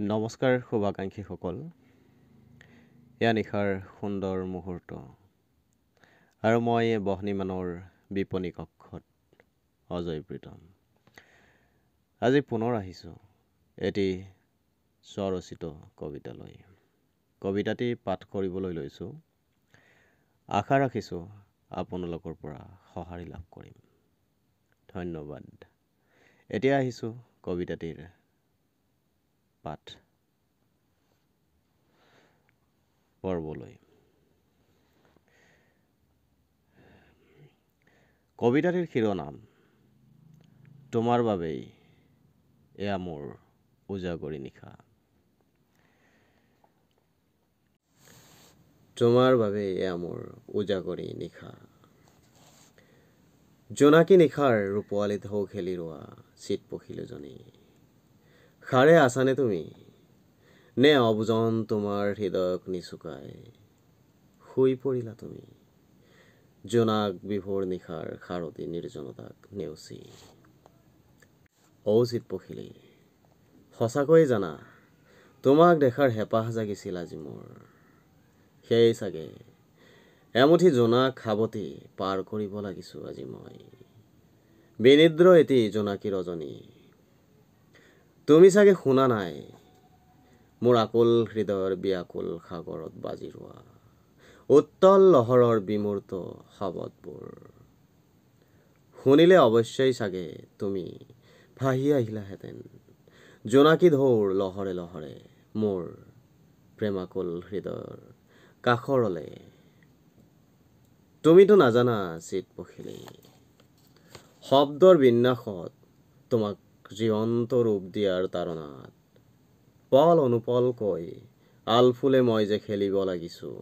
নমস্কাৰ শুভাকাংক্ষীসকল, এয়া নিশাৰ সুন্দৰ মুহূৰ্ত আৰু মই বহ্নিমানৰ বিপণী কক্ষত অজয় প্ৰীতম। আজি পুনৰ আহিছোঁ এটি স্বৰচিত কবিতালৈ। কবিতাটি পাঠ কৰিবলৈ লৈছোঁ। আশা ৰাখিছোঁ আপোনালোকৰ পৰা সঁহাৰি লাভ কৰিম। ধন্যবাদ। এতিয়া আহিছোঁ কবিতাটিৰ পাঠ পৰ্বলৈ। কবিতাটিৰ শিৰোনাম তোমাৰ বাবেই এয়া মোৰ উজাগৰি নিশা। তোমাৰ বাবেই এয়া মোৰ উজাগৰি নিশা। জোনাকী নিশাৰ ৰূপোৱালী ঢৌ খেলি ৰোৱা চিত পখিলোজনী। সাৰে আছানে তুমি, নে অবুজন তোমাৰ হৃদয়ক নিচুকাই শুই পৰিলা তুমি জোনাক বিভোৰ নিশাৰ সাৰতি নিৰ্জনতাক নেওচি। চিত পখিলী, সঁচাকৈয়ে জানা, তোমাক দেখাৰ হেঁপাহ জাগিছিল আজি মোৰ। সেয়ে চাগে এমুঠি জোনাক সাৱটি পাৰ কৰিব লাগিছোঁ আজি মই। বিনিদ্ৰ এটি জোনাকী ৰজনী, তুমি চাগে শুনা নাই মোৰ আকুল হৃদয়ৰ ব্যাকুল সাগৰত বাজি ৰোৱা উত্তল লহৰৰ বিমূৰ্ত শব্দবোৰ। শুনিলে অৱশ্যেই চাগে তুমি ভাহি আহিলাহেঁতেন জোনাকী ঢৌৰ লহৰে লহৰে মোৰ প্ৰেমাকুল হৃদয়ৰ কাষৰলে। তুমিতো নাজানা চিত পখিলী, শব্দৰ বিন্যাসত তোমাক জীৱন্ত ৰূপ দিয়াৰ তাৰণাত পল অনুপলকৈ আলফুলে মই যে খেলিব লাগিছোঁ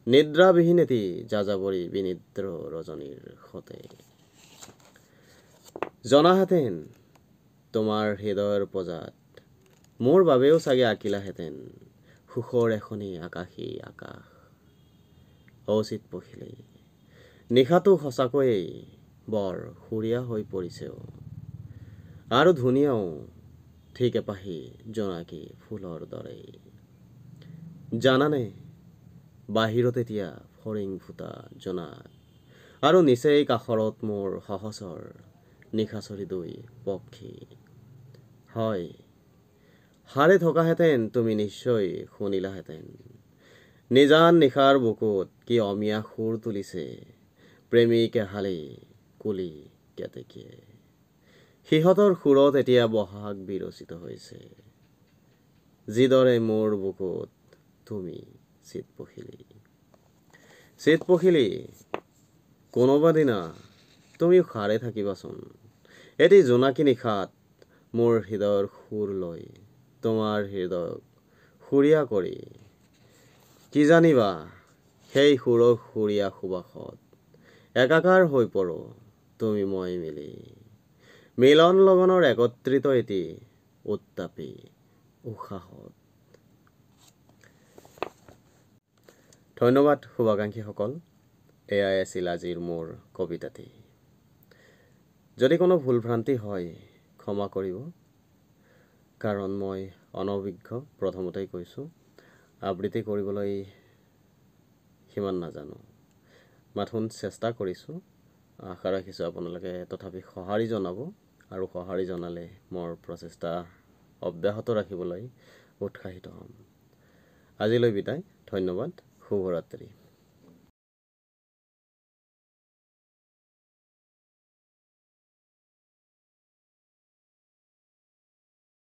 নিদ্ৰাবিহীন এটি যাযাবৰী বিনিদ্ৰ ৰজনীৰ সতে। জনাহেঁতেন তোমাৰ হৃদয়ৰ পঁজাত মোৰ বাবেও চাগে আঁকিলাহেঁতেন সুখৰ এখনি আকাশী আকাশ। চিত পখিলী, নিশাটো সঁচাকৈয়ে বৰ সুৰীয়া হৈ পৰিছে আৰু ধুনীয়াও, ঠিক এপাহি জোনাকী ফুলৰ দৰেই। জানানে, বাহিৰত এতিয়া ফৰিং ফুটা জোনাক আৰু নিচেই কাষৰত মোৰ সহচৰ নিশাচৰী দুই পক্ষী। হয়, সাৰে থকাহেঁতেন তুমি নিশ্চয় শুনিলাহেঁতেন নিজান নিশাৰ বুকুত কি অমিয়া সুৰ তুলিছে প্ৰেমিক এহালি কুলি কেতেকীয়ে। সিহঁতৰ সুৰত এতিয়া বহাগ বিৰচিত হৈছে যিদৰে মোৰ বুকুত তুমি চিত পখিলী। চিত পখিলী, কোনোবা দিনা তুমিও সাৰে থাকিবাচোন এটি জোনাকী নিশাত মোৰ হৃদয়ৰ সুৰ লৈ তোমাৰ হৃদয়ক সুৰীয়া কৰি। কি জানিবা সেই সুৰৰ সুৰীয়া সুবাসত একাকাৰ হৈ পৰো তুমি মই মিলি মিলন লগনৰ একত্ৰিত এটি উত্তাপী উশাহত। ধন্যবাদ শুভাকাংক্ষীসকল, এয়াই আছিল আজিৰ মোৰ কবিতাটি। যদি কোনো ভুল ভ্ৰান্তি হয় ক্ষমা কৰিব, কাৰণ মই অনভিজ্ঞ। প্ৰথমতেই কৈছোঁ, আবৃত্তি কৰিবলৈ সিমান নাজানো। মাথোন চেষ্টা কৰিছোঁ। আশা ৰাখিছোঁ আপোনালোকে তথাপি সঁহাৰি জনাব আৰু সঁহাৰি জনালে মোৰ প্ৰচেষ্টা অব্যাহত ৰাখিবলৈ উৎসাহিত হ'ম। আজিলৈ বিদায়। ধন্যবাদ। শুভৰাত্ৰি।